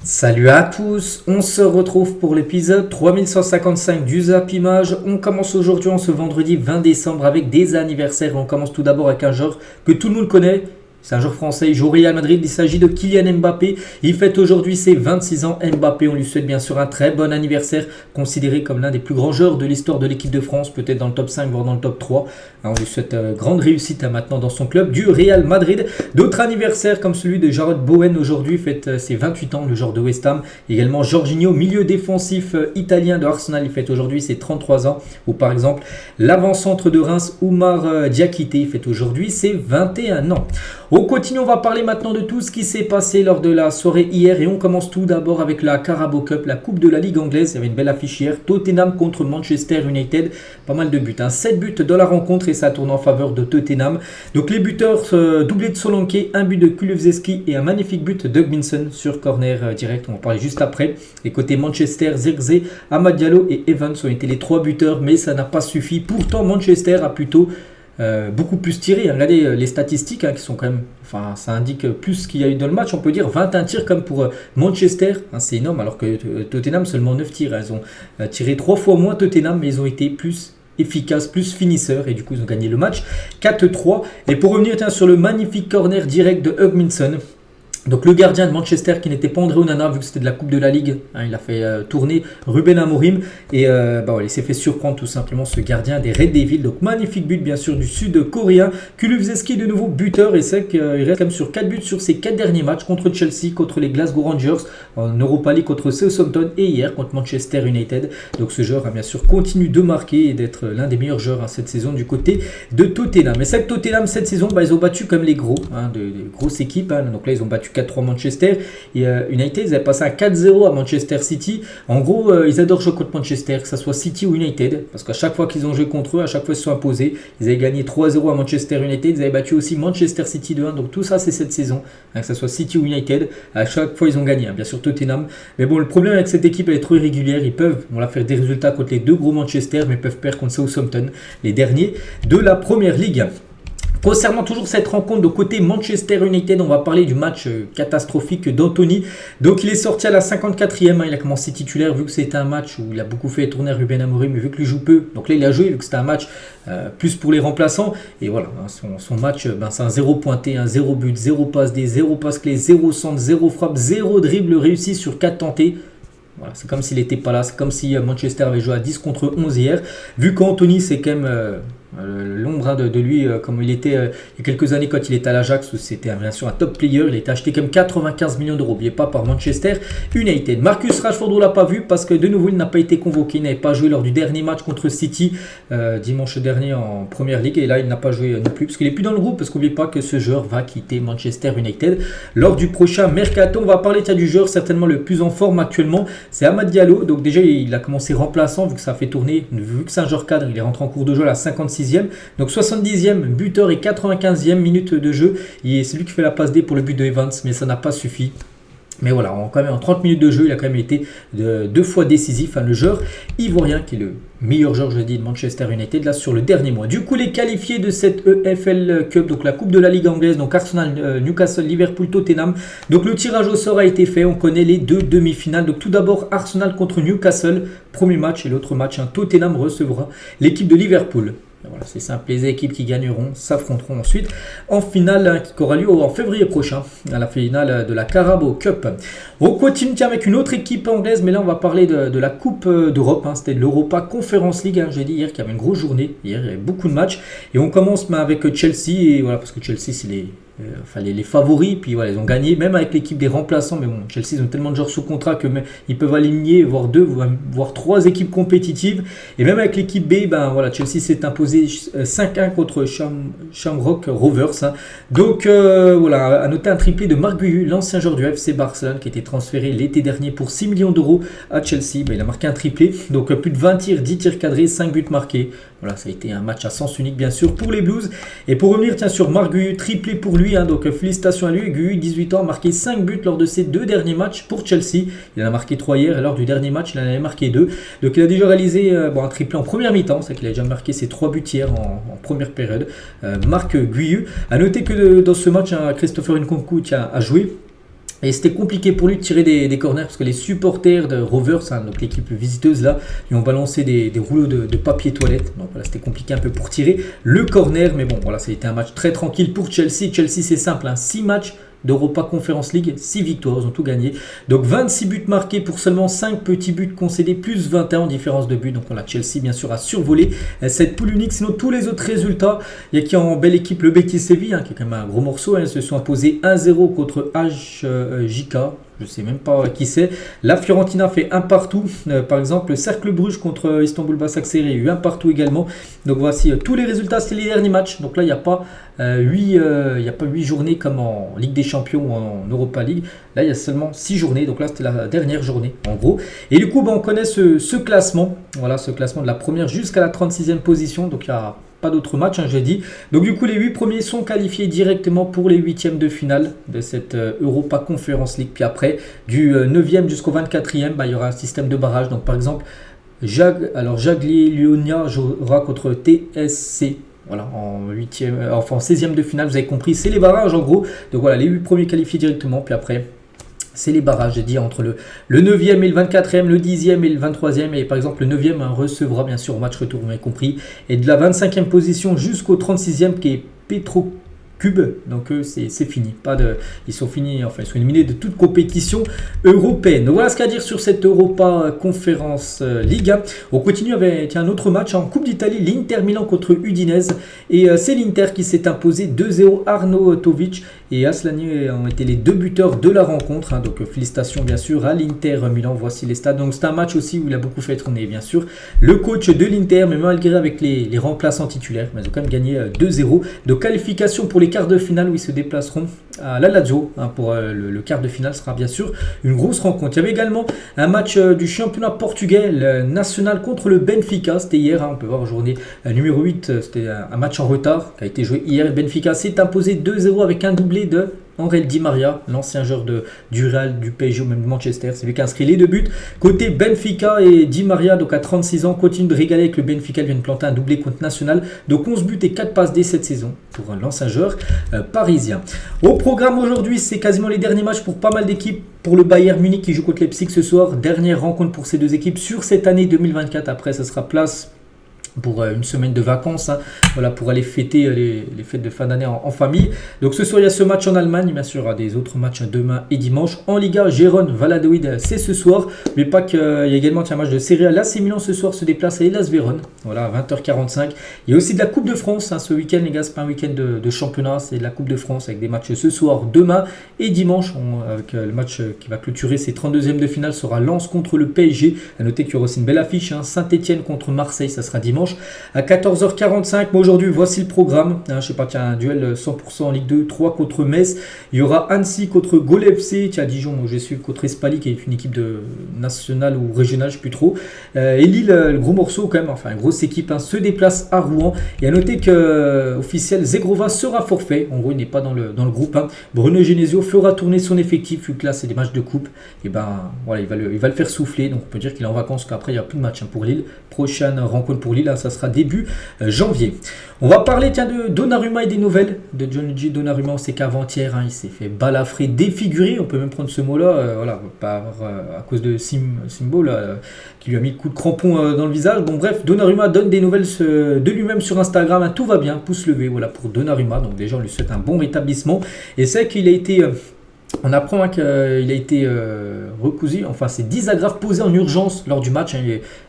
Salut à tous, on se retrouve pour l'épisode 3155 du Zap Image. On commence aujourd'hui en ce vendredi 20 décembre avec des anniversaires. On commence tout d'abord avec un joueur que tout le monde connaît. C'est un joueur français, il joue au Real Madrid, il s'agit de Kylian Mbappé. Il fête aujourd'hui ses 26 ans. Mbappé, on lui souhaite bien sûr un très bon anniversaire, considéré comme l'un des plus grands joueurs de l'histoire de l'équipe de France, peut-être dans le top 5, voire dans le top 3. On lui souhaite grande réussite maintenant dans son club du Real Madrid. D'autres anniversaires comme celui de Jarrod Bowen aujourd'hui, fête ses 28 ans, le joueur de West Ham. Également Jorginho, milieu défensif italien de Arsenal, il fête aujourd'hui ses 33 ans. Ou par exemple l'avant-centre de Reims, Oumar Diakité, il fête aujourd'hui ses 21 ans. On continue, on va parler maintenant de tout ce qui s'est passé lors de la soirée hier et on commence tout d'abord avec la Carabao Cup, la coupe de la Ligue anglaise. Il y avait une belle affiche hier, Tottenham contre Manchester United, pas mal de buts, 7 buts dans la rencontre et ça tourne en faveur de Tottenham. Donc les buteurs, doublé de Solanke, un but de Kulusevski et un magnifique but de Minson sur corner direct, on va en parler juste après. Et côté Manchester, Zirkzee, Amad Diallo et Evans ont été les 3 buteurs mais ça n'a pas suffi. Pourtant Manchester a plutôt beaucoup plus tiré. Regardez les statistiques qui sont quand même, ça indique plus ce qu'il y a eu dans le match. On peut dire 21 tirs comme pour Manchester, c'est énorme, alors que Tottenham seulement 9 tirs. Ils ont tiré 3 fois moins Tottenham, mais ils ont été plus efficaces, plus finisseurs et du coup ils ont gagné le match 4-3. Et pour revenir sur le magnifique corner direct de Minson. Donc le gardien de Manchester qui n'était pas André Onana vu que c'était de la Coupe de la Ligue, il a fait tourner Ruben Amorim et il s'est fait surprendre tout simplement ce gardien des Red Devils. Donc magnifique but bien sûr du sud-coréen. Kulusevski de nouveau buteur et c'est qu'il reste quand même sur 4 buts sur ses 4 derniers matchs contre Chelsea, contre les Glasgow Rangers, en Europa League contre Southampton et hier contre Manchester United. Donc ce joueur bien sûr continue de marquer et d'être l'un des meilleurs joueurs cette saison du côté de Tottenham. Et c'est que Tottenham cette saison ils ont battu comme les gros, de grosses équipes. Donc là ils ont battu 4-3 Manchester et United ils avaient passé à 4-0 à Manchester City. En gros ils adorent jouer contre Manchester, que ce soit City ou United, parce qu'à chaque fois qu'ils ont joué contre eux, à chaque fois ils se sont imposés. Ils avaient gagné 3-0 à Manchester United, ils avaient battu aussi Manchester City 2-1. Donc tout ça c'est cette saison, que ce soit City ou United, à chaque fois ils ont gagné, bien sûr Tottenham. Mais bon, le problème avec cette équipe elle est trop irrégulière. Ils peuvent faire des résultats contre les deux gros Manchester, mais peuvent perdre contre Southampton, les derniers de la Première Ligue. Concernant toujours cette rencontre de côté Manchester United, on va parler du match catastrophique d'Anthony. Donc il est sorti à la 54e, il a commencé titulaire vu que c'était un match où il a beaucoup fait tourner Ruben Amorim, mais vu que lui joue peu. Donc là il a joué vu que c'était un match plus pour les remplaçants. Et voilà, son match, c'est un 0 pointé, 0 but, 0 passe D, 0 passe clé, 0 centre, 0 frappe, 0 dribble réussi sur 4 tentés. Voilà, c'est comme s'il n'était pas là, c'est comme si Manchester avait joué à 10 contre 11 hier. Vu qu'Anthony c'est quand même l'ombre de lui, comme il était il y a quelques années quand il était à l'Ajax, où c'était bien sûr un top player. Il a été acheté comme 95 millions d'euros, n'oubliez pas, par Manchester United. Marcus Rashford, on ne l'a pas vu parce que de nouveau il n'a pas été convoqué, il n'avait pas joué lors du dernier match contre City dimanche dernier en Première Ligue, et là il n'a pas joué non plus parce qu'il n'est plus dans le groupe, parce qu'oubliez pas que ce joueur va quitter Manchester United lors du prochain mercato. On va parler du joueur certainement le plus en forme actuellement, c'est Amad Diallo. Donc déjà il a commencé remplaçant vu que ça a fait tourner, vu que c'est un joueur cadre, il est rentré en cours de jeu à la 56e. Donc 70e buteur et 95e minute de jeu. C'est lui qui fait la passe D pour le but de Evans, mais ça n'a pas suffi. Mais voilà, quand même en 30 minutes de jeu, il a quand même été 2 fois décisif. Le joueur ivoirien qui est le meilleur joueur, je dis, de Manchester United là sur le dernier mois. Du coup, les qualifiés de cette EFL Cup, donc la Coupe de la Ligue anglaise, donc Arsenal, Newcastle, Liverpool, Tottenham. Donc le tirage au sort a été fait. On connaît les 2 demi-finales. Donc tout d'abord Arsenal contre Newcastle, premier match, et l'autre match, Tottenham recevra l'équipe de Liverpool. Voilà, c'est simple, les équipes qui gagneront s'affronteront ensuite en finale qui aura lieu en février prochain, à la finale de la Carabao Cup. On continue avec une autre équipe anglaise, mais là on va parler de la Coupe d'Europe, c'était de l'Europa Conference League. J'ai dit hier qu'il y avait une grosse journée, hier il y avait beaucoup de matchs, et on commence avec Chelsea, et voilà, parce que Chelsea c'est les favoris, puis voilà, ils ont gagné même avec l'équipe des remplaçants. Mais bon, Chelsea ils ont tellement de joueurs sous contrat que ils peuvent aligner voire 2 voire 3 équipes compétitives, et même avec l'équipe B, Chelsea s'est imposé 5-1 contre Shamrock Rovers. Donc voilà, à noter un triplé de Marc Guiu, l'ancien joueur du FC Barcelone qui a été transféré l'été dernier pour 6 millions d'euros à Chelsea. Il a marqué un triplé, donc plus de 20 tirs, 10 tirs cadrés, 5 buts marqués. Voilà, ça a été un match à sens unique bien sûr pour les Blues. Et pour revenir sur Marc Guiu, triplé pour lui, donc félicitations à lui. Guiu, 18 ans, a marqué 5 buts lors de ses 2 derniers matchs pour Chelsea. Il en a marqué 3 hier, et lors du dernier match il en avait marqué 2. Donc il a déjà réalisé un triplé en première mi-temps, c'est qu'il a déjà marqué ses 3 buts hier en première période. Marc Guiu. A noter que dans ce match, Christopher Nkunku a joué. Et c'était compliqué pour lui de tirer des corners parce que les supporters de Rovers, hein, donc l'équipe visiteuse là, lui ont balancé des rouleaux de papier toilette. Donc voilà, c'était compliqué un peu pour tirer le corner. Mais bon, voilà, ça a été un match très tranquille pour Chelsea. Chelsea, c'est simple, hein, 6 matchs d'Europa Conference League, 6 victoires, ils ont tout gagné. Donc 26 buts marqués pour seulement 5 petits buts concédés, plus 21 en différence de but. Donc voilà, Chelsea bien sûr a survolé cette poule unique. Sinon tous les autres résultats, il y a qui en belle équipe le Betis Séville, hein, qui est quand même un gros morceau, hein, ils se sont imposés 1-0 contre HJK. Je ne sais même pas qui c'est. La Fiorentina fait un partout. Par exemple, le Cercle Bruges contre Istanbul Basaksehir, il y a eu un partout également. Donc voici tous les résultats, c'est les derniers matchs. Donc là, il n'y a pas 8 journées comme en Ligue des Champions ou en Europa League. Là, il y a seulement 6 journées. Donc là, c'était la dernière journée, en gros. Et du coup, on connaît ce classement. Voilà, ce classement de la première jusqu'à la 36e position. Donc il y a pas d'autres matchs, hein, j'ai dit. Donc du coup, les 8 premiers sont qualifiés directement pour les 8e de finale de cette Europa Conference League. Puis après, du 9e jusqu'au 24e, il y aura un système de barrage. Donc par exemple, Jagiellonia jouera contre TSC. Voilà, en 16e de finale, vous avez compris, c'est les barrages en gros. Donc voilà, les 8 premiers qualifiés directement. Puis après, c'est les barrages, j'ai dit, entre le 9e et le 24e, le 10e et le 23e. Et par exemple, le 9e recevra bien sûr au match retour, vous m'avez compris. Et de la 25e position jusqu'au 36e qui est Petro Cube, donc c'est fini. Ils sont finis, enfin ils sont éliminés de toute compétition européenne. Donc voilà ce qu'il y a à dire sur cette Europa Conference League. On continue avec un autre match en Coupe d'Italie, l'Inter Milan contre Udinese. Et c'est l'Inter qui s'est imposé 2-0. Arnautovic et Aslani ont été les deux buteurs de la rencontre. Hein. Donc félicitations bien sûr à l'Inter Milan. Voici les stades. Donc c'est un match aussi où il a beaucoup fait tourner bien sûr le coach de l'Inter, mais malgré avec les remplaçants titulaires, mais ils ont quand même gagné 2-0. De qualification pour les quarts de finale où ils se déplaceront à la Lazio. Hein, pour le quart de finale sera bien sûr une grosse rencontre. Il y avait également un match du championnat portugais, le National contre le Benfica. C'était hier, hein, on peut voir journée numéro 8. C'était un match en retard qui a été joué hier. Benfica s'est imposé 2-0 avec un doublé de Angel Di Maria, l'ancien joueur du Real, du PSG ou même de Manchester. C'est lui qui a inscrit les deux buts. Côté Benfica, et Di Maria, donc à 36 ans, continue de régaler avec le Benfica. Il vient de planter un doublé contre National. Donc 11 buts et 4 passes dès cette saison pour l'ancien joueur parisien. Au programme aujourd'hui, c'est quasiment les derniers matchs pour pas mal d'équipes. Pour le Bayern Munich qui joue contre Leipzig ce soir. Dernière rencontre pour ces deux équipes sur cette année 2024. Après, ça sera place pour une semaine de vacances, hein, voilà, pour aller fêter les fêtes de fin d'année en famille. Donc ce soir il y a ce match en Allemagne, bien sûr il y aura des autres matchs demain et dimanche. En Liga, Gérone, Valladolid, c'est ce soir, mais pas qu'il y a également un match de Serie A. L'AC Milan ce soir se déplace à Hellas Vérone, voilà, à 20h45. Il y a aussi de la Coupe de France, hein, ce week-end les gars, c'est pas un week-end de championnat, c'est de la Coupe de France avec des matchs ce soir, demain et dimanche, avec le match qui va clôturer ces 32e de finale sera Lens contre le PSG. À noter qu'il y aura aussi une belle affiche, hein, Saint-Etienne contre Marseille, ça sera dimanche à 14h45. Mais aujourd'hui, voici le programme. Hein, je sais pas, tiens, un duel 100% en Ligue 2, 3 contre Metz. Il y aura Annecy contre Gol FC. Tiens, Dijon, moi je suis contre Espali, qui est une équipe de nationale ou régionale, je ne sais plus trop. Et Lille, le gros morceau quand même, enfin, une grosse équipe, hein, se déplace à Rouen. Et à noter que officiel, Zegrova sera forfait. En gros, il n'est pas dans le groupe. Hein. Bruno Genesio fera tourner son effectif, vu que là, c'est des matchs de coupe. Et ben, voilà, il va le faire souffler. Donc, on peut dire qu'il est en vacances, qu'après, il n'y a plus de match, hein, pour Lille. Prochaine rencontre pour Lille, hein, ça sera début janvier. On va parler tiens, de Donnarumma et des nouvelles de Gianluigi Donnarumma. On sait qu'avant-hier, hein, il s'est fait balafrer, défiguré. On peut même prendre ce mot-là, voilà, à cause de Simbo là, qui lui a mis le coup de crampon dans le visage. Bon bref, Donnarumma donne des nouvelles de lui-même sur Instagram. Hein, tout va bien, pouce levé, voilà pour Donnarumma. Donc déjà, on lui souhaite un bon rétablissement. Et c'est qu'il a été on apprend hein, qu'il a été recousu, enfin c'est 10 agrafes posées en urgence lors du match. Hein,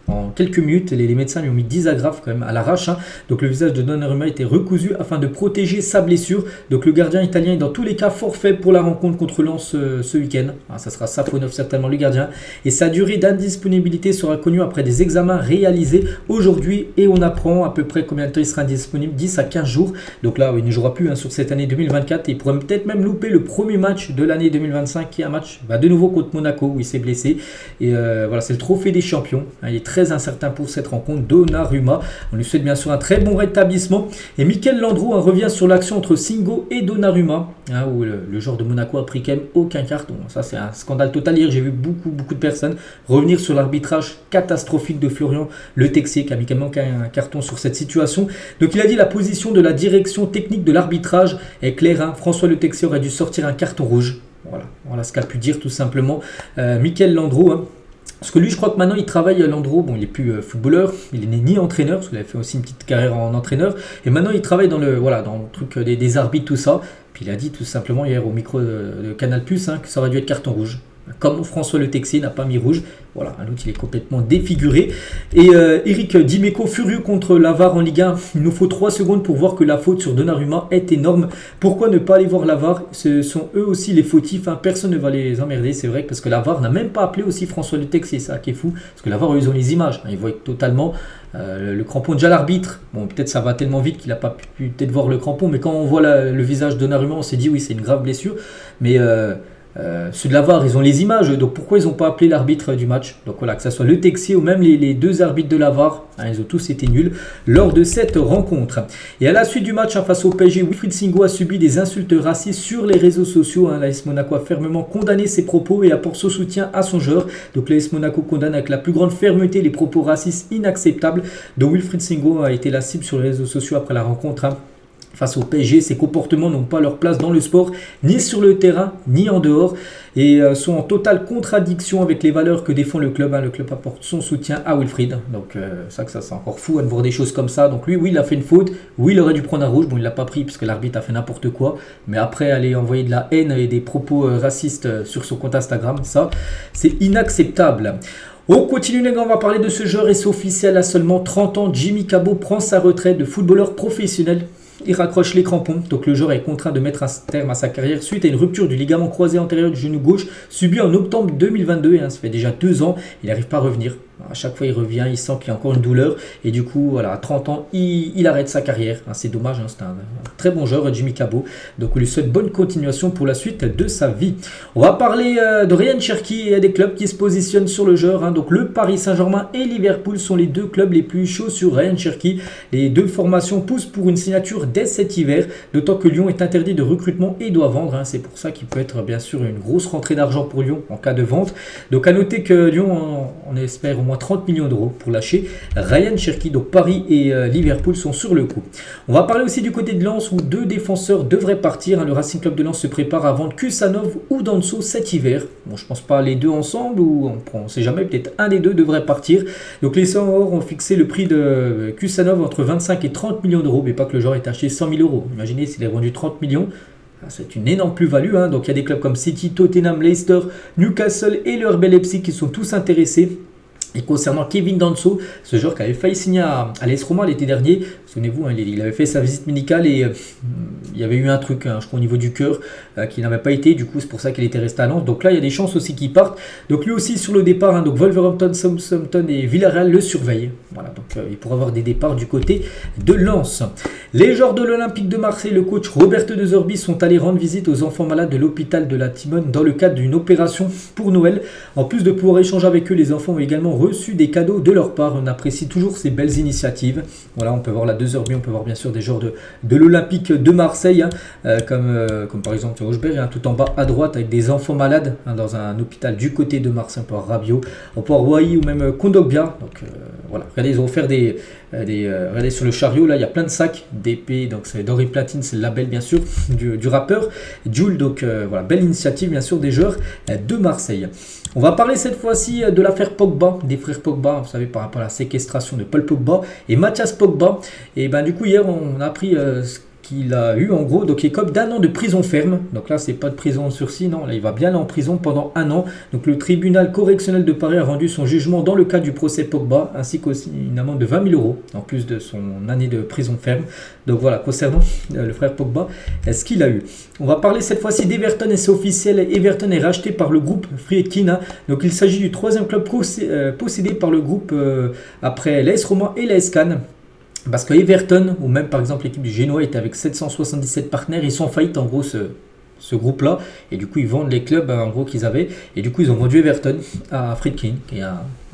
en quelques minutes, les médecins lui ont mis 10 agrafes quand même à l'arrache. Hein. Donc le visage de Donnarumma a été recousu afin de protéger sa blessure. Donc le gardien italien est dans tous les cas forfait pour la rencontre contre Lens ce week-end. Ah, ça sera Safonov certainement le gardien. Et sa durée d'indisponibilité sera connue après des examens réalisés aujourd'hui. Et on apprend à peu près combien de temps il sera indisponible, 10 à 15 jours. Donc là, il ne jouera plus hein, sur cette année 2024. Et il pourrait peut-être même louper le premier match de l'année 2025 qui est un match de nouveau contre Monaco où il s'est blessé. Et voilà, c'est le trophée des champions. Hein, il est très incertain pour cette rencontre. Donnarumma, on lui souhaite bien sûr un très bon rétablissement. Et Mikel Landreau hein, revient sur l'action entre Singo et Donnarumma, hein, où le joueur de Monaco a pris quand même aucun carton. Ça c'est un scandale total. Hier j'ai vu beaucoup de personnes revenir sur l'arbitrage catastrophique de Florian Le Texier qui a mis quand même un carton sur cette situation. Donc il a dit la position de la direction technique de l'arbitrage est claire. Hein. François Le Texier aurait dû sortir un carton rouge. Voilà ce qu'a pu dire tout simplement Michael Landreau. Hein. Parce que lui, je crois que maintenant, il travaille à Landreau. Bon, il n'est plus footballeur, il n'est ni entraîneur, parce qu'il avait fait aussi une petite carrière en entraîneur. Et maintenant, il travaille dans le truc des arbitres, tout ça. Puis il a dit tout simplement hier au micro de Canal+, hein, que ça aurait dû être carton rouge. Comme François Le Texier n'a pas mis rouge. Voilà, l'autre il est complètement défiguré. Et Eric Dimeco, furieux contre la VAR en Ligue 1. Il nous faut 3 secondes pour voir que la faute sur Donnarumma est énorme. Pourquoi ne pas aller voir la VAR? Ce sont eux aussi les fautifs. Hein. Personne ne va les emmerder, c'est vrai, parce que la VAR n'a même pas appelé aussi François Le Texier. C'est ça qui est fou. Parce que la VAR, ils ont les images. Hein. Ils voient totalement le crampon. Déjà l'arbitre. Bon, peut-être ça va tellement vite qu'il n'a pas pu peut-être voir le crampon. Mais quand on voit le visage de Donnarumma, on s'est dit oui, c'est une grave blessure. Mais ceux de la VAR, ils ont les images, donc pourquoi ils n'ont pas appelé l'arbitre du match? Donc voilà, que ce soit Le Texier ou même les deux arbitres de la VAR, hein, ils ont tous été nuls lors de cette rencontre. Et à la suite du match face au PSG, Wilfried Singo a subi des insultes racistes sur les réseaux sociaux. Hein. L'AS Monaco a fermement condamné ses propos et apporte son soutien à son joueur. Donc l'AS Monaco condamne avec la plus grande fermeté les propos racistes inacceptables dont Wilfried Singo a été la cible sur les réseaux sociaux après la rencontre. Hein. Face au PSG, ces comportements n'ont pas leur place dans le sport, ni sur le terrain, ni en dehors, et sont en totale contradiction avec les valeurs que défend le club. Hein. Le club apporte son soutien à Wilfried. Donc ça c'est encore fou de voir des choses comme ça. Donc lui, oui, il a fait une faute. Oui, il aurait dû prendre un rouge. Bon, il l'a pas pris parce que l'arbitre a fait n'importe quoi. Mais après, aller envoyer de la haine et des propos racistes sur son compte Instagram, ça, c'est inacceptable. On continue les gars, on va parler de ce joueur et c'est officiel. À seulement 30 ans, Jimmy Cabot prend sa retraite de footballeur professionnel. Il raccroche les crampons, donc le joueur est contraint de mettre un terme à sa carrière suite à une rupture du ligament croisé antérieur du genou gauche subie en octobre 2022. Hein, ça fait déjà 2 ans, il n'arrive pas à revenir. À chaque fois il revient, il sent qu'il y a encore une douleur et du coup voilà, à 30 ans il arrête sa carrière. Hein, c'est dommage, hein, c'est un très bon joueur Jimmy Cabot, donc on lui souhaite bonne continuation pour la suite de sa vie. On va parler de Ryan Cherki et des clubs qui se positionnent sur le joueur. Hein, donc le Paris Saint-Germain et Liverpool sont les deux clubs les plus chauds sur Ryan Cherki. Les deux formations poussent pour une signature dès cet hiver, d'autant que Lyon est interdit de recrutement et doit vendre. Hein, c'est pour ça qu'il peut être bien sûr une grosse rentrée d'argent pour Lyon en cas de vente. Donc à noter que Lyon on espère au moins 30 millions d'euros pour lâcher Ryan Cherki. Donc Paris et Liverpool sont sur le coup. On va parler aussi du côté de Lens où 2 défenseurs devraient partir. Hein. Le Racing Club de Lens se prépare à vendre Kusanov ou Danso cet hiver. Bon, je pense pas les deux ensemble ou on ne sait jamais, peut-être un des deux devrait partir. Donc les Saint-Or ont fixé le prix de Kusanov entre 25 et 30 millions d'euros, mais pas que le joueur est acheté 100 000 euros. Imaginez s'il est vendu 30 millions. C'est une énorme plus-value. Hein. Donc il y a des clubs comme City, Tottenham, Leicester, Newcastle et le RB Leipzig qui sont tous intéressés. Et concernant Kevin Danso, ce joueur qui avait failli signer à l'AS Roma l'été dernier, souvenez-vous, hein, il avait fait sa visite médicale et il y avait eu un truc, hein, je crois au niveau du cœur, qui n'avait pas été, du coup c'est pour ça qu'il était resté à Lens. Donc là il y a des chances aussi qu'il parte. Donc lui aussi sur le départ, hein, donc Wolverhampton, Southampton et Villarreal le surveillent. Voilà, donc il pourra avoir des départs du côté de Lens. Les joueurs de l'Olympique de Marseille, le coach Roberto De Zerbi sont allés rendre visite aux enfants malades de l'hôpital de la Timone dans le cadre d'une opération pour Noël. En plus de pouvoir échanger avec eux, les enfants ont également reçu des cadeaux de leur part. On apprécie toujours ces belles initiatives. Voilà, on peut voir la 2h, on peut voir bien sûr des joueurs de l'Olympique de Marseille, hein, comme par exemple Rochberg, hein, tout en bas à droite avec des enfants malades, hein, dans un hôpital du côté de Marseille. On peut voir Rabiot, on peut voir Wai ou même Kondogbia. Donc voilà, regardez, ils ont offert regardez sur le chariot, là il y a plein de sacs d'épée, donc c'est d'or et platine, c'est le label bien sûr du rappeur Jul. Donc voilà, belle initiative bien sûr des joueurs de Marseille. On va parler cette fois-ci de l'affaire Pogba, des frères Pogba, vous savez, par rapport à la séquestration de Paul Pogba et Mathias Pogba. Et ben du coup hier on a appris ce qu'il a eu en gros, donc il écope d'1 an de prison ferme. Donc là c'est pas de prison en sursis, non, là il va bien aller en prison pendant 1 an. Donc le tribunal correctionnel de Paris a rendu son jugement dans le cadre du procès Pogba, ainsi qu'aussi une amende de 20 000 euros en plus de son année de prison ferme. Donc voilà, concernant le frère Pogba, ce qu'il a eu. On va parler cette fois-ci d'Everton et c'est officiel, Everton est racheté par le groupe Friedkin. Donc il s'agit du 3e club possédé par le groupe après l'AS Roma et l'AS Cannes. Parce que Everton, ou même par exemple l'équipe du Genoa, était avec 777 partenaires, ils sont en faillite en gros ce groupe-là. Et du coup, ils vendent les clubs en gros qu'ils avaient. Et du coup, ils ont vendu Everton à Friedkin, qui est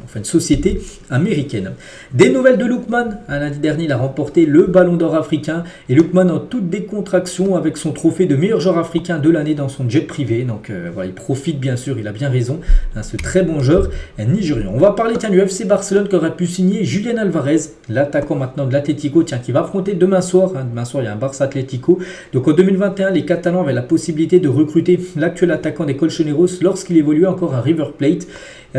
enfin une société américaine. Des nouvelles de Lookman. Lundi dernier, il a remporté le Ballon d'Or africain. Et Lookman en toute décontraction avec son trophée de meilleur joueur africain de l'année dans son jet privé. Donc voilà, il profite bien sûr, il a bien raison. Ce très bon joueur nigérian. On va parler du FC Barcelone qui aurait pu signer Julián Alvarez, l'attaquant maintenant de l'Atlético, qui va affronter demain soir. Demain soir, il y a un Barça Atlético. Donc en 2021, les Catalans avaient la possibilité de recruter l'actuel attaquant des Colchoneros lorsqu'il évoluait encore à River Plate.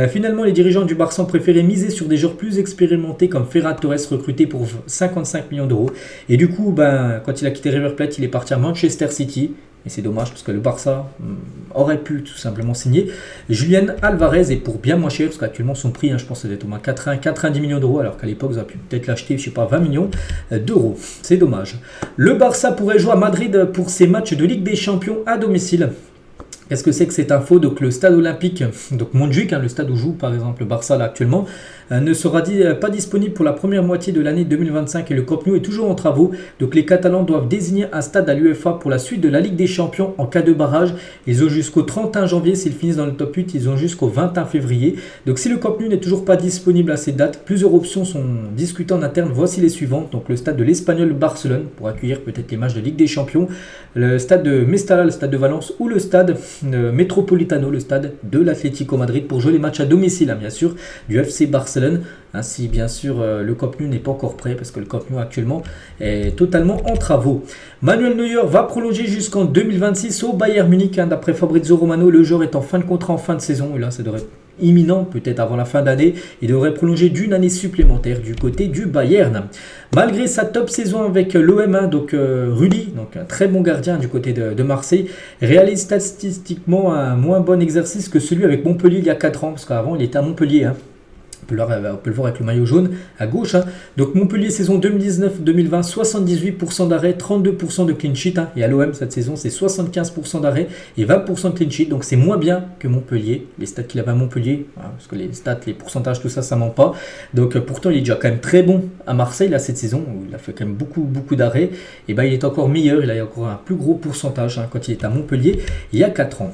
Finalement, les dirigeants du Barça ont préféré miser sur des joueurs plus expérimentés comme Ferran Torres, recruté pour 55 millions d'euros. Et du coup, quand il a quitté River Plate, il est parti à Manchester City. Et c'est dommage parce que le Barça aurait pu tout simplement signer Julián Alvarez et pour bien moins cher, parce qu'actuellement son prix, je pense, c'est d'être au moins 90 millions d'euros, alors qu'à l'époque, ils auraient pu peut-être l'acheter, 20 millions d'euros. C'est dommage. Le Barça pourrait jouer à Madrid pour ses matchs de Ligue des Champions à domicile. Qu'est-ce que c'est que cette info? Donc le stade olympique, donc Montjuïc, le stade où joue par exemple le Barça là actuellement, ne sera pas disponible pour la première moitié de l'année 2025 et le Camp Nou est toujours en travaux. Donc les Catalans doivent désigner un stade à l'UEFA pour la suite de la Ligue des Champions en cas de barrage. Ils ont jusqu'au 31 janvier, s'ils finissent dans le top 8, ils ont jusqu'au 21 février. Donc si le Camp Nou n'est toujours pas disponible à cette date, plusieurs options sont discutées en interne. Voici les suivantes. Donc le stade de l'Espagnol Barcelone pour accueillir peut-être les matchs de Ligue des Champions, le stade de Mestalla, le stade de Valence ou le stade Metropolitano, le stade de l'Atlético Madrid pour jouer les matchs à domicile, bien sûr, du FC Barcelone. Ainsi, bien sûr, le Camp Nou n'est pas encore prêt parce que le Camp Nou actuellement est totalement en travaux. Manuel Neuer va prolonger jusqu'en 2026 au Bayern Munich. D'après Fabrizio Romano, le joueur est en fin de contrat en fin de saison. Et là, ça devrait être imminent, peut-être avant la fin d'année. Il devrait prolonger d'une année supplémentaire du côté du Bayern. Malgré sa top saison avec l'OM, donc Rudy, donc un très bon gardien du côté de Marseille, réalise statistiquement un moins bon exercice que celui avec Montpellier il y a 4 ans, parce qu'avant il était à Montpellier. On peut le voir avec le maillot jaune à gauche. Donc Montpellier saison 2019-2020, 78% d'arrêt, 32% de clean sheet. Et à l'OM cette saison c'est 75% d'arrêt et 20% de clean sheet. Donc c'est moins bien que Montpellier. Les stats qu'il avait à Montpellier, parce que les stats, les pourcentages, tout ça, ça ment pas. Donc pourtant il est déjà quand même très bon à Marseille là cette saison où il a fait quand même beaucoup d'arrêts. Et il est encore meilleur. Il a encore un plus gros pourcentage quand il est à Montpellier il y a 4 ans.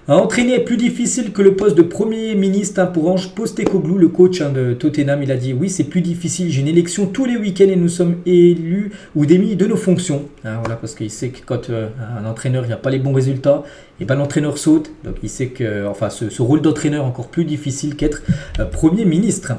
Entraîner est plus difficile que le poste de Premier ministre pour Ange Postecoglou, le coach de Tottenham. Il a dit oui, c'est plus difficile, j'ai une élection tous les week-ends et nous sommes élus ou démis de nos fonctions. Voilà, parce qu'il sait que quand un entraîneur n'a pas les bons résultats, et l'entraîneur saute. Donc il sait que ce rôle d'entraîneur est encore plus difficile qu'être Premier ministre.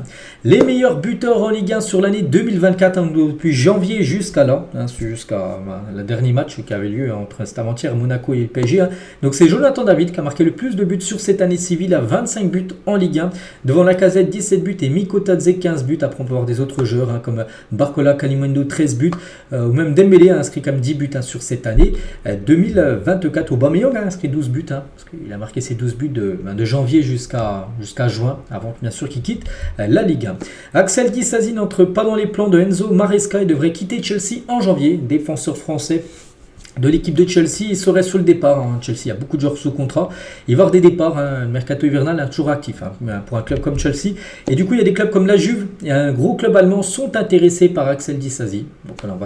Les meilleurs buteurs en Ligue 1 sur l'année 2024, depuis janvier jusqu'à là, jusqu'à le dernier match qui avait lieu entre avant-hier Monaco et PSG. Donc c'est Jonathan David qui a marqué le plus de buts sur cette année civile à 25 buts en Ligue 1. Devant Lacazette 17 buts et Miko Tadze 15 buts. Après on peut voir des autres joueurs comme Barcola, Kalimundo 13 buts ou même Dembélé a inscrit comme 10 buts sur cette année 2024. Aubameyang a inscrit 12 buts parce qu'il a marqué ses 12 buts de janvier jusqu'à juin avant bien sûr qu'il quitte la Ligue 1. Axel Disasi n'entre pas dans les plans de Enzo Maresca et devrait quitter Chelsea en janvier. Défenseur français de l'équipe de Chelsea, il serait sur le départ. Chelsea a beaucoup de joueurs sous contrat. Il va y avoir des départs. Le mercato hivernal toujours actif pour un club comme Chelsea. Et du coup, il y a des clubs comme la Juve et un gros club allemand sont intéressés par Axel Disasi. Donc alors,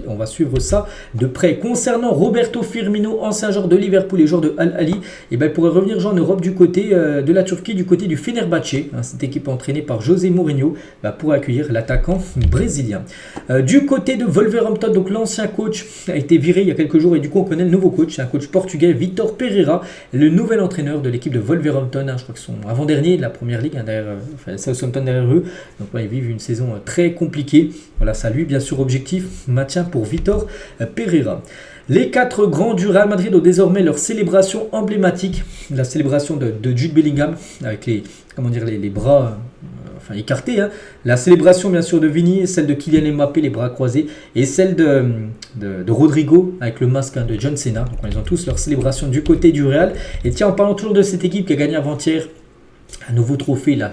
on va suivre ça de près. Concernant Roberto Firmino, ancien joueur de Liverpool et joueur de Al Ahly, il pourrait revenir jouer en Europe du côté de la Turquie, du côté du Fenerbahçe. Cette équipe entraînée par José Mourinho pour accueillir l'attaquant brésilien. Du côté de Wolverhampton, donc l'ancien coach a été viré il y a quelques jours. Et du coup, on connaît le nouveau coach, c'est un coach portugais, Vitor Pereira, le nouvel entraîneur de l'équipe de Wolverhampton. Je crois qu'ils sont avant-dernier de la première ligue, derrière Southampton derrière eux. Donc, ils vivent une saison très compliquée. Voilà, ça lui, bien sûr, objectif maintien pour Vitor Pereira. Les 4 grands du Real Madrid ont désormais leur célébration emblématique, la célébration de Jude Bellingham avec les bras écartés. La célébration bien sûr de Vini, celle de Kylian Mbappé, les bras croisés, et celle de Rodrigo avec le masque de John Cena. Donc, ils ont tous leur célébration du côté du Real. Et tiens, en parlant toujours de cette équipe qui a gagné avant-hier un nouveau trophée, la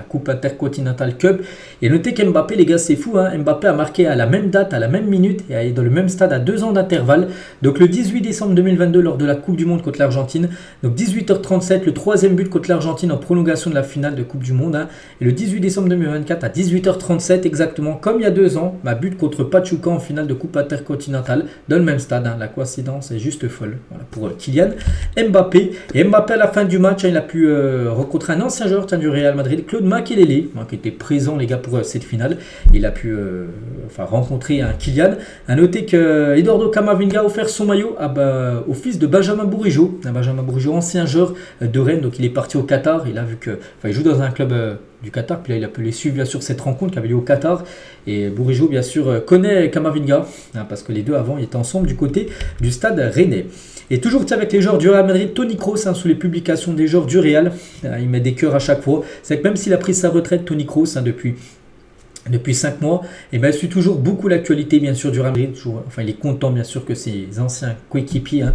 Coupe Intercontinental Cup. Et notez qu'Mbappé, les gars, c'est fou. Mbappé a marqué à la même date, à la même minute et dans le même stade à 2 ans d'intervalle. Donc le 18 décembre 2022 lors de la Coupe du Monde contre l'Argentine. Donc 18h37, le 3e but contre l'Argentine en prolongation de la finale de Coupe du Monde. Et le 18 décembre 2024 à 18h37 exactement, comme il y a 2 ans, but contre Pachuca en finale de Coupe Intercontinentale dans le même stade. La coïncidence est juste folle. Voilà pour Kylian Mbappé. Et Mbappé à la fin du match, il a pu rencontrer un ancien joueur du Real Madrid, Claude Makelele, qui était présent les gars pour cette finale. Il a pu rencontrer un Kylian. A noter que Eduardo Camavinga a offert son maillot au fils de Benjamin Bourigeaud. Benjamin Bourigeaud, ancien joueur de Rennes, donc il est parti au Qatar. Il a vu que, il joue dans un club du Qatar, puis là il a pu les suivre bien sûr cette rencontre qui avait lieu au Qatar. Et Bourigeaud bien sûr connaît Camavinga, parce que les deux avant ils étaient ensemble du côté du stade rennais. Et toujours avec les joueurs du Real Madrid, Toni Kroos, sous les publications des joueurs du Real, il met des cœurs à chaque fois. C'est que même s'il a pris sa retraite, Toni Kroos, depuis 5 mois, il suit toujours beaucoup l'actualité bien sûr du Real Madrid. Il est content bien sûr que ses anciens coéquipiers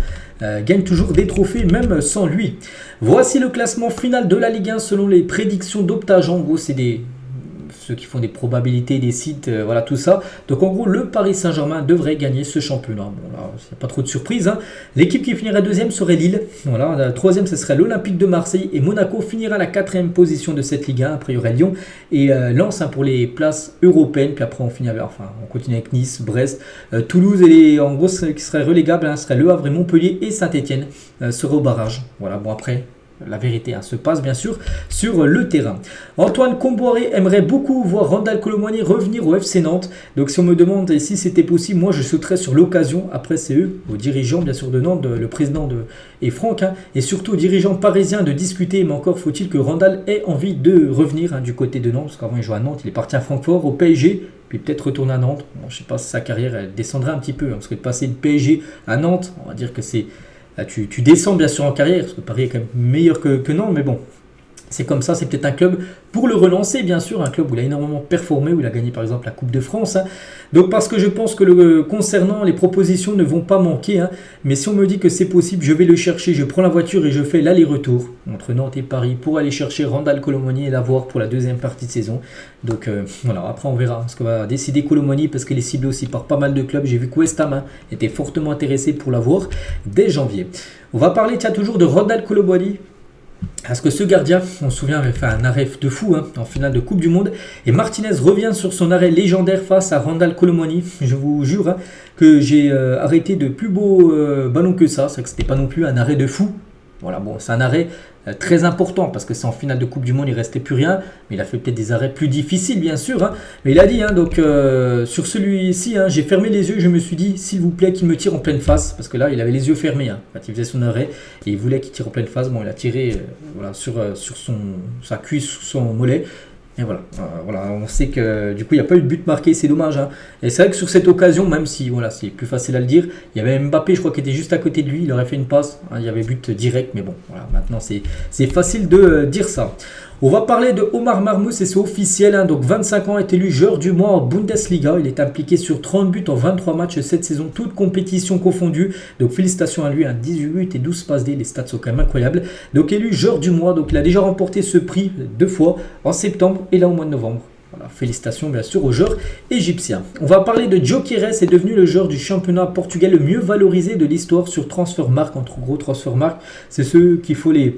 gagnent toujours des trophées même sans lui. Voici le classement final de la Ligue 1 selon les prédictions d'Optage. En gros, c'est ceux qui font des probabilités, des sites, tout ça. Donc en gros, le Paris Saint-Germain devrait gagner ce championnat. Bon là, il n'y a pas trop de surprise. L'équipe qui finirait deuxième serait Lille. Voilà, la troisième, ce serait l'Olympique de Marseille. Et Monaco finira à la quatrième position de cette Ligue 1. Après, il y aurait Lyon et Lens pour les places européennes. Puis après, on continue avec Nice, Brest, Toulouse. Et en gros, ce qui serait relégable, serait Le Havre et Montpellier et Saint-Etienne seraient au barrage. Voilà, bon après... La vérité se passe bien sûr sur le terrain. Antoine Comboiré aimerait beaucoup voir Randal Kolo Muani revenir au FC Nantes. Donc si on me demande si c'était possible, moi je sauterais sur l'occasion. Après c'est eux, aux dirigeants bien sûr de Nantes, le président et Franck, et surtout aux dirigeants parisiens de discuter. Mais encore faut-il que Randal ait envie de revenir du côté de Nantes. Parce qu'avant il jouait à Nantes, il est parti à Francfort, au PSG. Puis peut-être retourner à Nantes. Bon, je ne sais pas si sa carrière elle descendrait un petit peu. Parce que de passer de PSG à Nantes, on va dire que c'est... Là, tu descends bien sûr en carrière, parce que Paris est quand même meilleur que Nantes, mais bon, c'est comme ça, c'est peut-être un club pour le relancer, bien sûr, un club où il a énormément performé, où il a gagné par exemple la Coupe de France. Donc parce que je pense que concernant les propositions ne vont pas manquer, mais si on me dit que c'est possible, je vais le chercher, je prends la voiture et je fais l'aller-retour entre Nantes et Paris pour aller chercher Randal Kolo Muani et l'avoir pour la deuxième partie de saison. Donc voilà, après on verra ce que va décider Kolo Muani parce qu'il est ciblé aussi par pas mal de clubs. J'ai vu que West Ham était fortement intéressé pour l'avoir dès janvier. On va parler toujours de Randal Kolo Muani. Parce que ce gardien, on se souvient, avait fait un arrêt de fou en finale de Coupe du Monde. Et Martinez revient sur son arrêt légendaire face à Randal Kolo Muani. Je vous jure que j'ai arrêté de plus beaux ballons que ça. C'est que c'était pas non plus un arrêt de fou. Voilà, bon, c'est un arrêt très important parce que c'est en finale de Coupe du Monde, il ne restait plus rien. Mais il a fait peut-être des arrêts plus difficiles, bien sûr. Mais il a dit, donc sur celui-ci, j'ai fermé les yeux. Je me suis dit, s'il vous plaît, qu'il me tire en pleine face. Parce que là, il avait les yeux fermés quand il faisait son arrêt. Et il voulait qu'il tire en pleine face. Bon, il a tiré sur sa cuisse, son mollet. Et voilà, on sait que du coup il n'y a pas eu de but marqué, c'est dommage. Et c'est vrai que sur cette occasion, même si c'est plus facile à le dire, il y avait Mbappé, je crois, qui était juste à côté de lui, il aurait fait une passe, il y avait but direct, mais bon, maintenant c'est facile de dire ça. On va parler de Omar Marmoush et c'est officiel, donc 25 ans, est élu joueur du mois en Bundesliga. Il est impliqué sur 30 buts en 23 matchs cette saison, toutes compétitions confondues. Donc félicitations à lui, 18 buts et 12 passes D, les stats sont quand même incroyables. Donc élu joueur du mois, donc il a déjà remporté ce prix 2 fois, en septembre et là au mois de novembre. Voilà, félicitations bien sûr aux joueurs égyptiens. On va parler de Gyökeres, est devenu le joueur du championnat portugais le mieux valorisé de l'histoire sur Transfermarkt. Entre gros, Transfermarkt, c'est ceux qui font les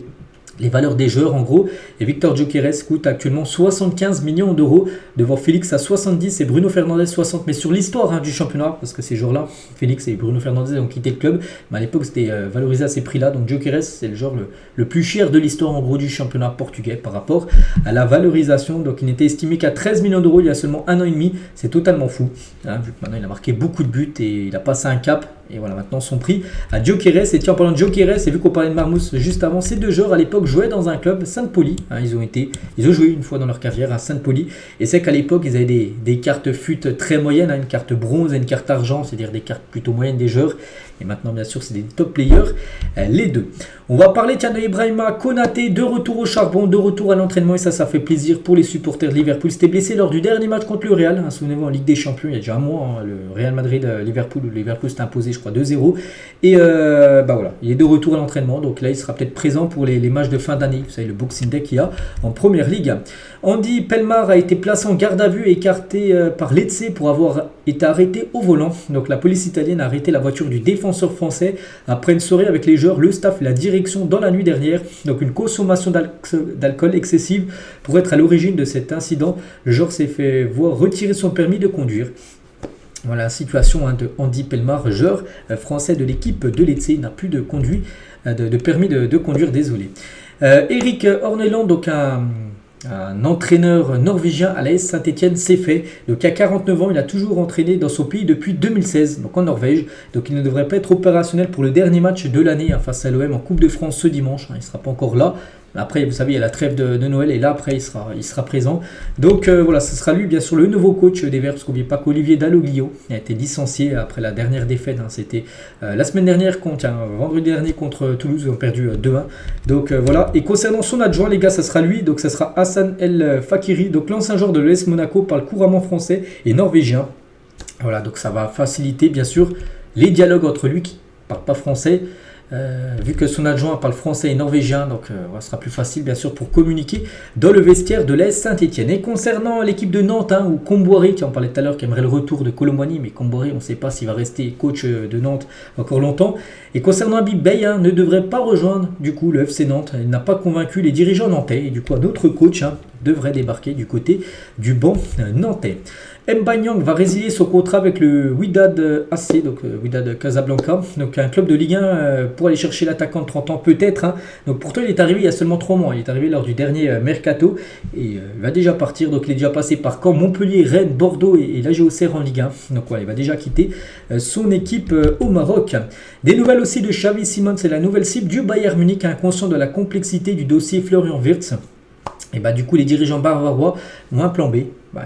valeurs des joueurs en gros. Et Victor Gyökeres coûte actuellement 75 millions d'euros devant Félix à 70 et Bruno Fernandes 60. Mais sur l'histoire du championnat, parce que ces joueurs-là, Félix et Bruno Fernandes ont quitté le club, mais à l'époque c'était valorisé à ces prix-là. Donc Gyökeres c'est le joueur le plus cher de l'histoire en gros du championnat portugais par rapport à la valorisation. Donc il n'était estimé qu'à 13 millions d'euros il y a seulement un an et demi. C'est totalement fou. Vu que maintenant il a marqué beaucoup de buts et il a passé un cap. Et voilà maintenant son prix à Gyökeres. Et tiens, en parlant de Gyökeres, et vu qu'on parlait de Marmoush juste avant, ces deux joueurs à l'époque jouaient dans un club, Saint-Pauli. Ils ont joué une fois dans leur carrière à Saint-Pauli. Et c'est qu'à l'époque, ils avaient des cartes FUT très moyennes, une carte bronze et une carte argent, c'est-à-dire des cartes plutôt moyennes des joueurs. Et maintenant, bien sûr, c'est des top players, les deux. On va parler de Ibrahima Konaté, de retour au charbon, de retour à l'entraînement. Et ça fait plaisir pour les supporters de Liverpool. C'était blessé lors du dernier match contre le Real. Souvenez-vous, en Ligue des Champions, il y a déjà un mois, le Real Madrid-Liverpool. Liverpool s'est imposé, je crois, 2-0. Et voilà, il est de retour à l'entraînement. Donc là, il sera peut-être présent pour les matchs de fin d'année. Vous savez, le Boxing Day qu'il y a en Première Ligue. Andy Pelmar a été placé en garde à vue et écarté par Lecce pour avoir été arrêté au volant. Donc la police italienne a arrêté la voiture du défenseur français après une soirée avec les joueurs, le staff et la direction dans la nuit dernière. Donc une consommation d'alcool excessive pourrait être à l'origine de cet incident. Le joueur s'est fait voir retirer son permis de conduire. Voilà la situation de Andy Pelmar, joueur français de l'équipe de Lecce. Il n'a plus de permis de conduire, désolé. Eric Orneland, donc un entraîneur norvégien à l'AS Saint-Etienne, c'est fait. Donc à 49 ans, il a toujours entraîné dans son pays depuis 2016, donc en Norvège. Donc il ne devrait pas être opérationnel pour le dernier match de l'année face à l'OM en Coupe de France ce dimanche. Il ne sera pas encore là. Après, vous savez, il y a la trêve de Noël et là, après, il sera présent. Donc voilà, ce sera lui, bien sûr, le nouveau coach des Verts. Parce qu'oubliez pas qu'Olivier Dalloglio a été licencié après la dernière défaite. C'était la semaine dernière, vendredi dernier contre Toulouse, ils ont perdu 2-1. Donc voilà. Et concernant son adjoint, les gars, ça sera lui. Donc ça sera Hassan El Fakiri. Donc l'ancien joueur de l'ES Monaco, parle couramment français et norvégien. Voilà, donc ça va faciliter, bien sûr, les dialogues entre lui qui ne parle pas français. Vu que son adjoint parle français et norvégien, donc ce sera plus facile bien sûr pour communiquer dans le vestiaire de l'AS Saint-Etienne. Et concernant l'équipe de Nantes, ou Comboiré, qui en parlait tout à l'heure, qui aimerait le retour de Colomboigny, mais Comboiré, on ne sait pas s'il va rester coach de Nantes encore longtemps. Et concernant Habib Beye, ne devrait pas rejoindre du coup le FC Nantes. Il n'a pas convaincu les dirigeants nantais, et du coup un autre coach devrait débarquer du côté du banc nantais. Mbanyang va résilier son contrat avec le Wydad AC, donc Wydad Casablanca, donc un club de Ligue 1 pour aller chercher l'attaquant de 30 ans peut-être. Donc pourtant il est arrivé il y a seulement 3 mois, il est arrivé lors du dernier mercato et il va déjà partir, donc il est déjà passé par Caen, Montpellier, Rennes, Bordeaux et la Auxerre en Ligue 1. Donc voilà, il va déjà quitter son équipe au Maroc. Des nouvelles aussi de Xavi Simons, c'est la nouvelle cible du Bayern Munich, conscient de la complexité du dossier Florian Wirtz. Et du coup les dirigeants bavarois ont un plan B.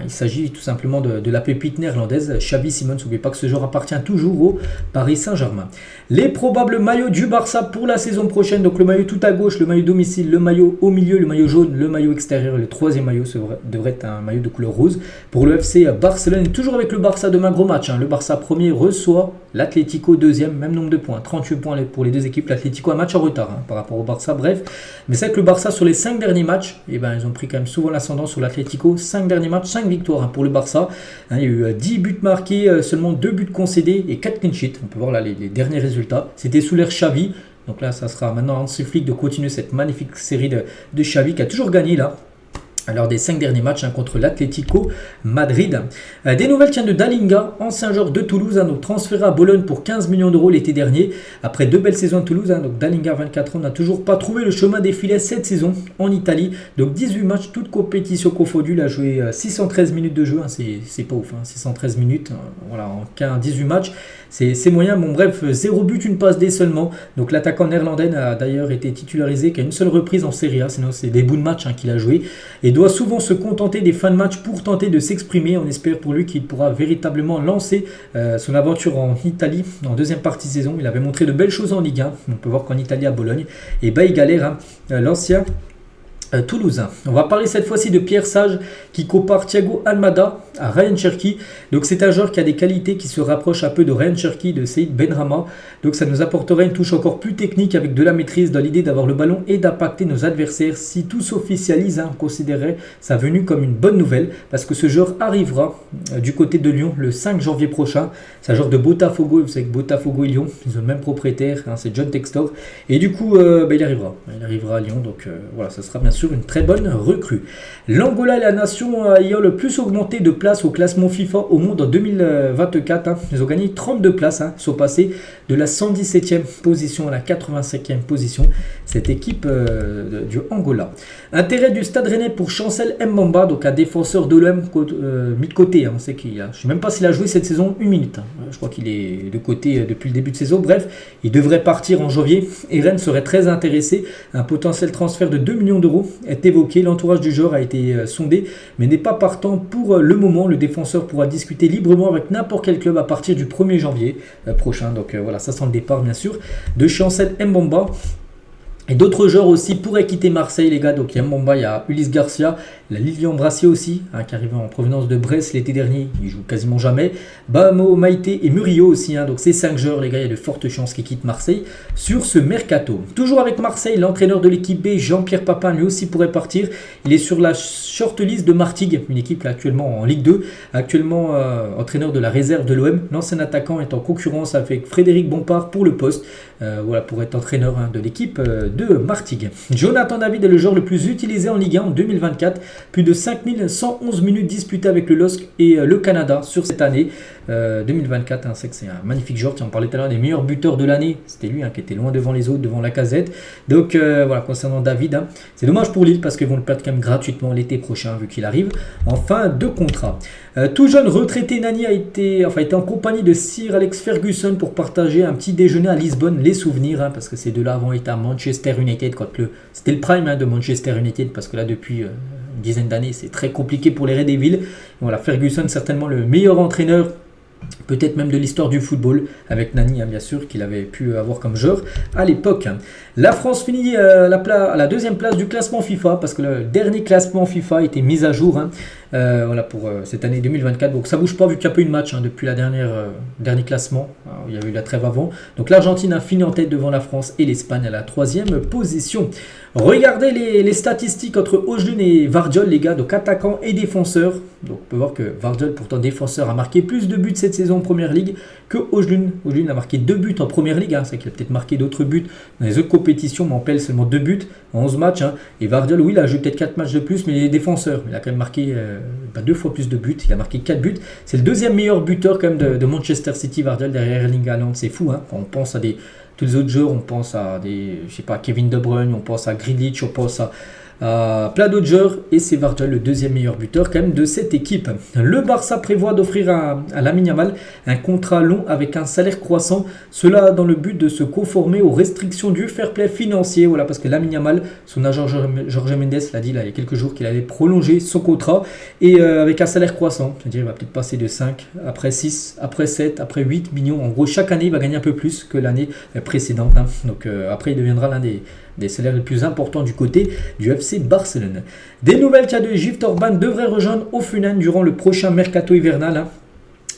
Il s'agit tout simplement de la pépite néerlandaise Xavi Simons. N'oubliez pas que ce joueur appartient toujours au Paris Saint-Germain. Les probables maillots du Barça pour la saison prochaine. Donc le maillot tout à gauche, le maillot domicile, le maillot au milieu, le maillot jaune, le maillot extérieur. Le troisième maillot devrait être un maillot de couleur rose. Pour le FC Barcelone, et toujours avec le Barça demain, gros match. Le Barça premier reçoit l'Atlético deuxième, même nombre de points. 38 points pour les deux équipes. L'Atlético a un match en retard par rapport au Barça. Bref, mais c'est vrai que le Barça sur les 5 derniers matchs, ils ont pris quand même souvent l'ascendant sur l'Atlético. 5 derniers matchs, 5 victoires pour le Barça. Il y a eu 10 buts marqués, seulement 2 buts concédés et 4 clean sheets. On peut voir là les derniers résultats. C'était sous l'ère Xavi. Donc là, ça sera maintenant Hansi Flick de continuer cette magnifique série de Xavi qui a toujours gagné là. Alors des 5 derniers matchs contre l'Atlético Madrid. Des nouvelles de Dalinga, ancien joueur de Toulouse, donc transféré à Bologne pour 15 millions d'euros l'été dernier. Après 2 belles saisons à Toulouse, donc Dalinga 24 ans n'a toujours pas trouvé le chemin des filets cette saison en Italie. Donc 18 matchs, toutes compétitions confondues. Il a joué 613 minutes de jeu, c'est pas ouf, 613 minutes voilà, en 18 matchs. C'est moyen, bon bref, 0 but, une passe D seulement. Donc l'attaquant néerlandais a d'ailleurs été titularisé qu'à une seule reprise en Serie A, sinon c'est des bouts de match qu'il a joué. Et doit souvent se contenter des fins de match pour tenter de s'exprimer. On espère pour lui qu'il pourra véritablement lancer son aventure en Italie en deuxième partie de saison. Il avait montré de belles choses en Ligue 1. On peut voir qu'en Italie à Bologne, et il galère, l'ancien Toulouse. On va parler cette fois-ci de Pierre Sage qui compare Thiago Almada à Ryan Cherki. Donc c'est un joueur qui a des qualités qui se rapprochent un peu de Ryan Cherki, de Saïd Benrahma. Donc ça nous apporterait une touche encore plus technique avec de la maîtrise dans l'idée d'avoir le ballon et d'impacter nos adversaires. Si tout s'officialise, on considérerait sa venue comme une bonne nouvelle parce que ce joueur arrivera du côté de Lyon le 5 janvier prochain. C'est un joueur de Botafogo. Vous savez que Botafogo et Lyon, ils ont le même propriétaire, c'est John Textor. Et du coup, il arrivera. Il arrivera à Lyon. Donc voilà, ça sera bien sûr une très bonne recrue. L'Angola est la nation ayant le plus augmenté de places au classement FIFA au monde en 2024. Ils ont gagné 32 places, sont passés de la 117e position à la 85e position. Cette équipe du Angola. Intérêt du Stade Rennais pour Chancel Mbamba, donc un défenseur de l'OM mis de côté. On sait qu'il a, je ne sais même pas s'il a joué cette saison une minute. Je crois qu'il est de côté depuis le début de saison. Bref, il devrait partir en janvier et Rennes serait très intéressé. Un potentiel transfert de 2 millions d'euros est évoqué. L'entourage du joueur a été sondé, mais n'est pas partant pour le moment. Le défenseur pourra discuter librement avec n'importe quel club à partir du 1er janvier prochain. Donc voilà, ça sent le départ bien sûr de Chancel Mbamba. Et d'autres joueurs aussi pourraient quitter Marseille, les gars. Donc il y a Mbamba, il y a Ulysse Garcia, la Lilian Brassier aussi, qui arrive en provenance de Brest l'été dernier. Il joue quasiment jamais. Bamo, Maïté et Murillo aussi. Donc ces 5 joueurs, les gars, il y a de fortes chances qu'ils quittent Marseille sur ce mercato. Toujours avec Marseille, l'entraîneur de l'équipe B, Jean-Pierre Papin, lui aussi pourrait partir. Il est sur la shortlist de Martigues, une équipe là, actuellement en Ligue 2, actuellement entraîneur de la réserve de l'OM. L'ancien attaquant est en concurrence avec Frédéric Bompard pour le poste. Voilà, pour être entraîneur de l'équipe de Martigues. Jonathan David est le joueur le plus utilisé en Ligue 1 en 2024. Plus de 5111 minutes disputées avec le LOSC et le Canada sur cette année. 2024. C'est que c'est un magnifique joueur. On parlait tout à l'heure des meilleurs buteurs de l'année. C'était lui qui était loin devant les autres, devant Lacazette. Donc voilà, concernant David, c'est dommage pour Lille parce qu'ils vont le perdre quand même gratuitement l'été prochain vu qu'il arrive en fin de contrat. Tout jeune retraité, Nani a été en compagnie de Sir Alex Ferguson pour partager un petit déjeuner à Lisbonne, les souvenirs, parce que ces deux-là avant étaient à Manchester United c'était le prime de Manchester United, parce que là depuis une dizaine d'années c'est très compliqué pour les Red Devils. Voilà, Ferguson certainement le meilleur entraîneur peut-être même de l'histoire du football, avec Nani bien sûr, qu'il avait pu avoir comme joueur à l'époque. La France finit à la deuxième place du classement FIFA, parce que le dernier classement FIFA a été mis à jour voilà, pour cette année 2024. Donc ça bouge pas vu qu'il n'y a pas eu de match depuis la dernier classement. Alors, il y a eu la trêve avant. Donc l'Argentine a fini en tête devant la France et l'Espagne à la 3e position. Regardez les statistiques entre Ojlund et Vardiol, les gars, donc attaquants et défenseurs. Donc on peut voir que Vardiol, pourtant défenseur, a marqué plus de buts cette saison en Première Ligue que Ojlund. Ojlund a marqué 2 buts en Première Ligue, c'est qu'il a peut-être marqué d'autres buts dans les autres compétitions, mais en PL seulement 2 buts en 11 matchs. Et Vardiol, oui, il a joué peut-être 4 matchs de plus, mais il est défenseur. Il a quand même marqué 2 fois plus de buts, il a marqué 4 buts. C'est le deuxième meilleur buteur quand même de Manchester City, Vardiol, derrière Erling Haaland. C'est fou, quand on pense à tous les autres joueurs, on pense à Kevin De Bruyne, on pense à Grealish, on pense à plein d'autres joueurs, et c'est Vardiol le deuxième meilleur buteur quand même de cette équipe. Le Barça prévoit d'offrir à Lamine Yamal un contrat long avec un salaire croissant, cela dans le but de se conformer aux restrictions du fair play financier. Voilà, parce que Lamine Yamal, son agent Jorge Mendes l'a dit là, il y a quelques jours qu'il allait prolonger son contrat, et avec un salaire croissant, c'est-à-dire il va peut-être passer de 5, après 6, après 7, après 8 millions. En gros, chaque année il va gagner un peu plus que l'année précédente. Donc après il deviendra l'un des salaires les plus importants du côté du FC Barcelone. Des nouvelles cas de Gift Orban devrait rejoindre Hoffenheim durant le prochain mercato hivernal.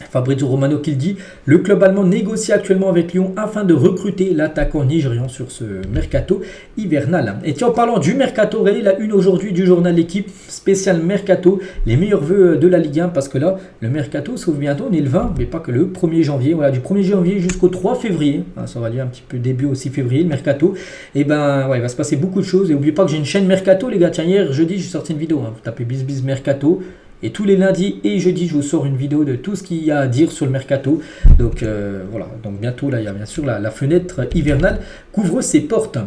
Fabrizio Romano qui le dit, le club allemand négocie actuellement avec Lyon afin de recruter l'attaquant nigérian sur ce mercato hivernal. Et tiens, en parlant du mercato, regardez la une aujourd'hui du journal L'équipe, spécial mercato, les meilleurs vœux de la Ligue 1, parce que là, le mercato s'ouvre bientôt, on est le 20, mais pas que le 1er janvier, voilà, du 1er janvier jusqu'au 3 février, ça va aller un petit peu début aussi février, le mercato, et il va se passer beaucoup de choses, et n'oubliez pas que j'ai une chaîne mercato, les gars, tiens, hier, jeudi, j'ai sorti une vidéo, vous tapez BizBiz Mercato, et tous les lundis et jeudis, je vous sors une vidéo de tout ce qu'il y a à dire sur le mercato. Donc voilà, donc bientôt là, il y a bien sûr la fenêtre hivernale couvre ses portes.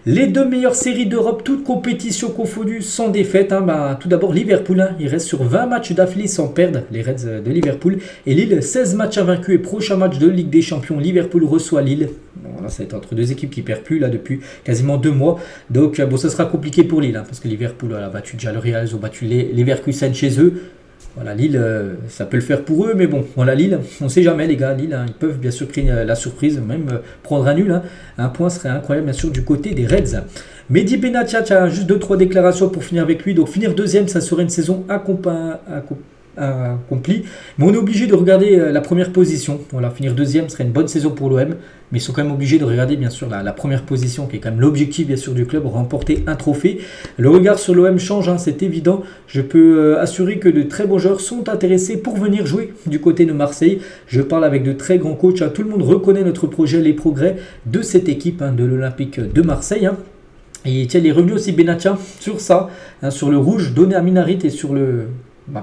Les 2 meilleures séries d'Europe, toutes compétitions confondues, sans défaite. Tout d'abord Liverpool, il reste sur 20 matchs d'affilée sans perdre, les Reds de Liverpool. Et Lille, 16 matchs invaincus, et prochain match de Ligue des Champions, Liverpool reçoit Lille. Bon, là, ça va être entre deux équipes qui ne perdent plus là depuis quasiment 2 mois. Donc bon, ça sera compliqué pour Lille, parce que Liverpool a battu déjà le Real, ils ont battu les Leverkusen chez eux. Voilà, Lille, ça peut le faire pour eux, mais bon, voilà, Lille, on ne sait jamais, les gars. Lille, ils peuvent bien sûr créer la surprise, même prendre un nul. Un point serait incroyable, bien sûr, du côté des Reds. Mehdi Benatia, tu as juste 2-3 déclarations pour finir avec lui. Donc, finir deuxième, ça serait une saison accompli, mais on est obligé de regarder la première position. Voilà, finir deuxième serait une bonne saison pour l'OM, mais ils sont quand même obligés de regarder bien sûr la première position, qui est quand même l'objectif bien sûr du club, remporter un trophée. Le regard sur l'OM change, c'est évident. Je peux assurer que de très bons joueurs sont intéressés pour venir jouer du côté de Marseille. Je parle avec de très grands coachs, tout le monde reconnaît notre projet, les progrès de cette équipe de l'Olympique de Marseille. Et tiens, il est revenu aussi Benatia sur ça, sur le rouge donné à Minarit et sur le...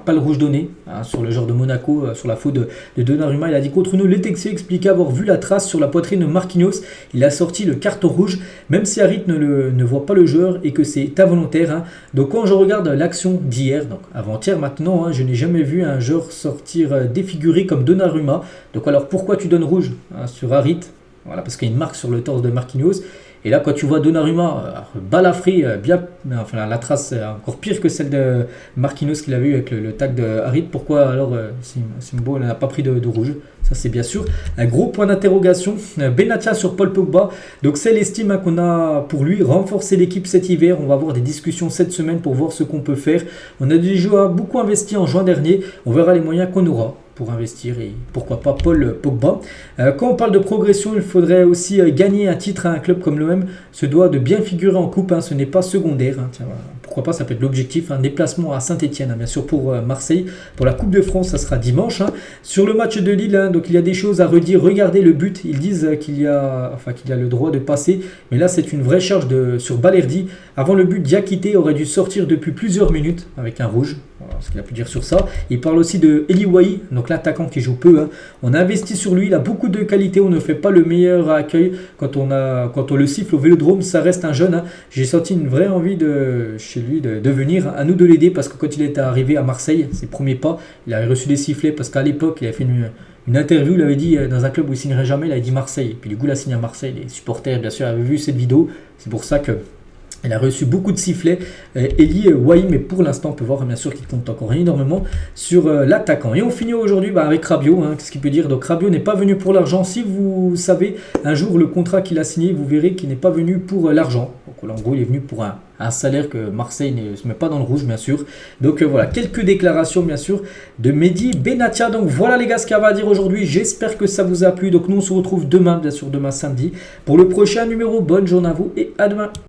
pas le rouge donné, sur le joueur de Monaco, sur la faute de Donnarumma. Il a dit contre nous, le Texier expliquait avoir vu la trace sur la poitrine de Marquinhos. Il a sorti le carton rouge, même si Harit ne voit pas le joueur et que c'est involontaire. Donc quand je regarde l'action d'hier, donc avant-hier maintenant, je n'ai jamais vu un joueur sortir défiguré comme Donnarumma. Donc alors pourquoi tu donnes rouge sur Harit? Voilà, parce qu'il y a une marque sur le torse de Marquinhos. Et là, quand tu vois Donnarumma balafré, la trace est encore pire que celle de Marquinhos qu'il avait eu avec le tag de Harit. Pourquoi alors Simbo n'a pas pris de rouge? Ça, c'est bien sûr un gros point d'interrogation. Benatia sur Paul Pogba. Donc, c'est l'estime qu'on a pour lui. Renforcer l'équipe cet hiver. On va avoir des discussions cette semaine pour voir ce qu'on peut faire. On a déjà beaucoup investi en juin dernier. On verra les moyens qu'on aura pour investir, et pourquoi pas Paul Pogba. Quand on parle de progression, il faudrait aussi gagner un titre à un club comme l'OM, se doit de bien figurer en coupe, ce n'est pas secondaire. Pourquoi pas, ça peut être l'objectif, un déplacement à Saint-Etienne, bien sûr pour Marseille. Pour la Coupe de France, ça sera dimanche. Sur le match de Lille, donc il y a des choses à redire. Regardez le but, ils disent qu'il y a le droit de passer, mais là c'est une vraie charge sur Balerdi. Avant le but, Diakité aurait dû sortir depuis plusieurs minutes avec un rouge. Voilà ce qu'il a pu dire sur ça. Il parle aussi de Eli Wahi, donc l'attaquant qui joue peu. Hein. On a investi sur lui, il a beaucoup de qualités. On ne fait pas le meilleur accueil quand on le siffle au Vélodrome. Ça reste un jeune. Hein. J'ai senti une vraie envie chez lui de venir. À nous de l'aider parce que quand il était arrivé à Marseille, ses premiers pas, il avait reçu des sifflets parce qu'à l'époque, il avait fait une interview, il avait dit dans un club où il signerait jamais, il avait dit Marseille. Puis du coup, il a signé à Marseille. Les supporters, bien sûr, avaient vu cette vidéo. C'est pour ça que il a reçu beaucoup de sifflets. Eli Wahi, mais pour l'instant, on peut voir bien sûr qu'il compte encore énormément sur l'attaquant. Et on finit aujourd'hui avec Rabiot. Hein, qu'est-ce qu'il peut dire? Donc Rabiot n'est pas venu pour l'argent. Si vous savez un jour le contrat qu'il a signé, vous verrez qu'il n'est pas venu pour l'argent. Donc en gros, il est venu pour un salaire que Marseille ne se met pas dans le rouge, bien sûr. Donc voilà, quelques déclarations, bien sûr, de Mehdi Benatia. Donc voilà les gars, ce qu'il y avait à dire aujourd'hui. J'espère que ça vous a plu. Donc nous, on se retrouve demain, bien sûr, demain samedi, pour le prochain numéro. Bonne journée à vous et à demain.